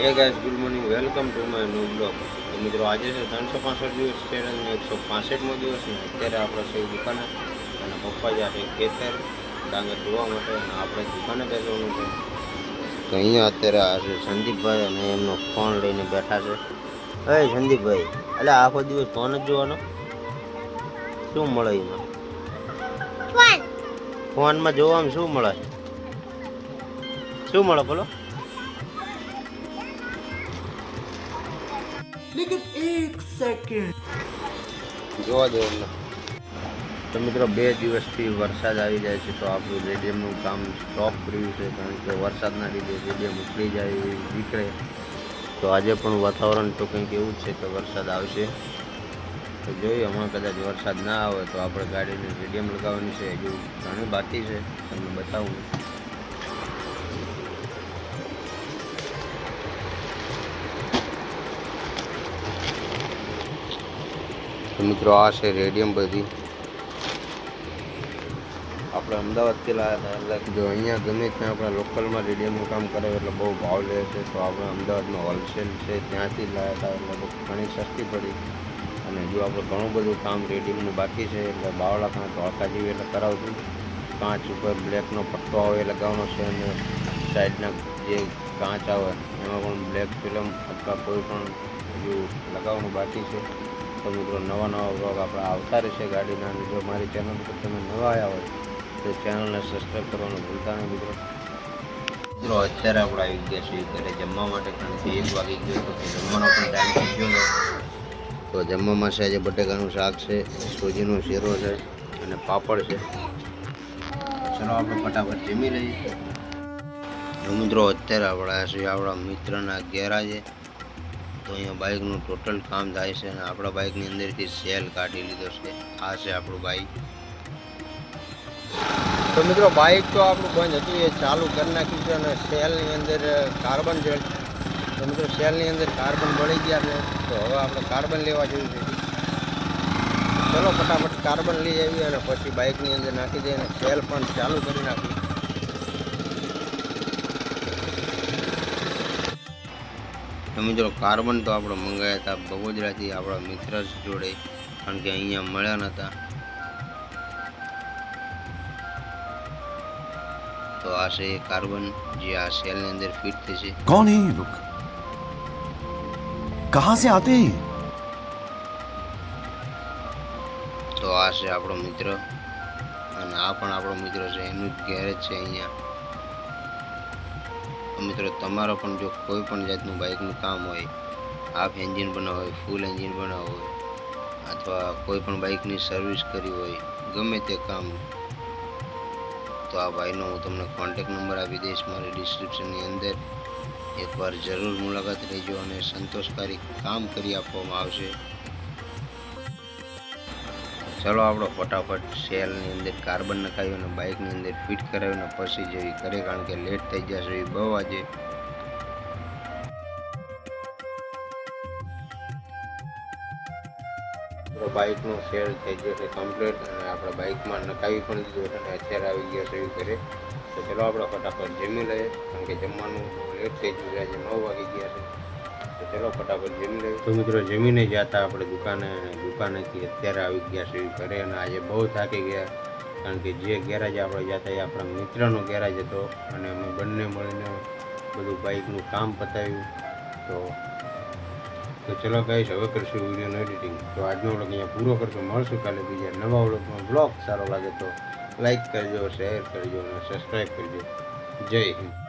Hey guys, good morning. Welcome to my new vlog. તો મિત્રો આજે છે 365 દિવસ છે અને 165મો દિવસ ને અત્યારે આપણે છે દુકાને અને પપ્પા જાય ખેતર ડાંગર ધોવા માટે અને આપણે દુકાને બેસવાનું છે. તો અહીંયા અત્યારે આ છે સંદીપભાઈ અને એમનો ફોન લઈને બેઠા છે. હે સંદીપભાઈ, એટલે આખો દિવસ ફોન જ જોવાનો? શું મળે એમાં? ફોનમાં જોવામાં શું મળે? શું મળે બોલો? लेकिन एक सेकंड જોવા દો એમને. તો મિત્રો 2 દિવસથી વરસાદ આવી જાય છે તો આપણું રેડિયમનું કામ સ્ટોપ કર્યું છે કારણ કે વરસાદના લીધે રેડિયમ ઉકળી જાય એવી નીકળે. તો આજે પણ વાતાવરણ તો કંઈક એવું જ છે કે વરસાદ આવશે. તો જોઈએ હમણાં કદાચ વરસાદ ના આવે તો આપણે ગાડીને રેડિયમ લગાવવાની છે. હજુ ઘણી બાકી છે, તમને બતાવું. તો મિત્રો આ છે રેડિયમ બધી આપણે અમદાવાદથી લાવ્યા હતા. એટલે જો અહીંયા ગમે ત્યાં આપણા લોકલમાં રેડિયમનું કામ કરે એટલે બહુ ભાવ લે છે. તો આપણે અમદાવાદમાં હોલસેલ છે ત્યાંથી લાવ્યા હતા એટલે ઘણી સસ્તી પડી. અને જો આપણે ઘણું બધું કામ રેડિયમનું બાકી છે એટલે બાવળા કાંચ હળકા જેવી એટલે કરાવશું. કાંચ ઉપર બ્લેકનો પટ્ટો આવે એ લગાવવાનો છે અને સાઈડના જે કાંચ આવે એમાં પણ બ્લેક ફિલ્મ અથવા કોઈ પણ હજુ લગાવવાનું બાકી છે. તો મિત્રો નવા વ્લોગ આપણે આવતા રહેશે ગાડીના. અને જો મારી ચેનલ પર તમે નવા આવ્યા હોય તો ચેનલને સબસ્ક્રાઈબ કરવાનું ભૂલતા નહીં મિત્રો. અત્યારે આપણે આવી ગયા છીએ ઘરે જમવા માટે કારણ કે 1 વાગી ગયો તો જમવાનો પણ ટાઈમ થઈ ગયો. તો જમવામાં છે આજે બટેકાનું શાક છે, સોજીનો શીરો છે અને પાપડ છે. ચલો આપણે ફટાફટ જમી લઈએ. જો મિત્રો અત્યારે આપણે આવ્યા છીએ આપણા મિત્રના ગેરાજે. તો અહીંયા બાઇકનું ટોટલ કામ થાય છે અને આપણા બાઇકની અંદરથી સેલ કાઢી લીધો છે. આ છે આપણું બાઇક. તો મિત્રો બાઇક તો આપણું બંધ હતું એ ચાલુ કરી નાખ્યું છે અને સેલની અંદર કાર્બન છે. તો મિત્રો સેલની અંદર કાર્બન બળી ગયા છે તો હવે આપણે કાર્બન લેવા જેવું છે. ચલો ફટાફટ કાર્બન લઈ આવીએ અને પછી બાઇકની અંદર નાખી દઈએ અને સેલ પણ ચાલુ કરી નાખીએ. તો મિત્રો કાર્બન તો આપણે મંગાવ્યા હતા બગોદરાથી આપણા મિત્ર જોડે કારણ કે અહીંયા મળ્યા નહોતા. તો આ છે કાર્બન જે આ સેલની અંદર ફિટ થશે. कौन है ये लोग कहां से आते हैं? તો આ છે આપણો મિત્ર અને આ પણ આપણો મિત્ર છે, એનું જ ગેરેજ છે અહીંયા. મિત્રો તમારો પણ જો કોઈ પણ જાતનું બાઇકનું કામ હોય, હાફ એન્જિન બનાવવું હોય, ફૂલ એન્જિન બનાવવું હોય અથવા કોઈ પણ બાઇકની સર્વિસ કરવી હોય, ગમે તે કામ, તો આ ભાઈનો હું તમને કોન્ટેક નંબર આપી દઈશ મારી ડિસ્ક્રિપ્શનની અંદર. એકવાર જરૂર મુલાકાત લેજો અને સંતોષકારી કામ કરી આપવામાં આવશે. ચલો આપણે ફટાફટ સેલની અંદર કાર્બન નખાવ્યું અને બાઇકની અંદર ફિટ કરાવીને પછી જઈ ઘરે કારણ કે લેટ થઈ જશે 2 વાગે. બાઇકનો સેલ થઈ ગયો છે કમ્પ્લીટ અને આપણે બાઇકમાં નખાવી પણ દીધું છે અને અત્યારે આવી ગયા છે ઘરે. તો ચલો આપણે ફટાફટ જમી લઈએ કારણ કે જમવાનું લેટ થઈ ગયું છે, આજે 9 વાગી ગયા છે. તો ચલો ફટાફટ જમી લઈએ. તો મિત્રો જમીને જતા આપણે દુકાનેથી અત્યારે આવી ગયા છે ઘરે અને આજે બહુ થાકી ગયા કારણ કે જે ગેરાજ આપણે જતા એ આપણા મિત્રનો ગેરાજ હતો અને અમે બંને મળીને બધું બાઇકનું કામ પતાવ્યું. તો ચલો ગાઈસ હવે કરશું વિડીયોનું એડિટિંગ. તો આજનો વ્લોગ અહીંયા પૂરો કરશું. મળશું કાલે બીજા નવા વ્લોગમાં. વ્લોગ સારો લાગે તો લાઈક કરજો, શેર કરજો અને સબસ્ક્રાઈબ કરજો. જય હિન્દ.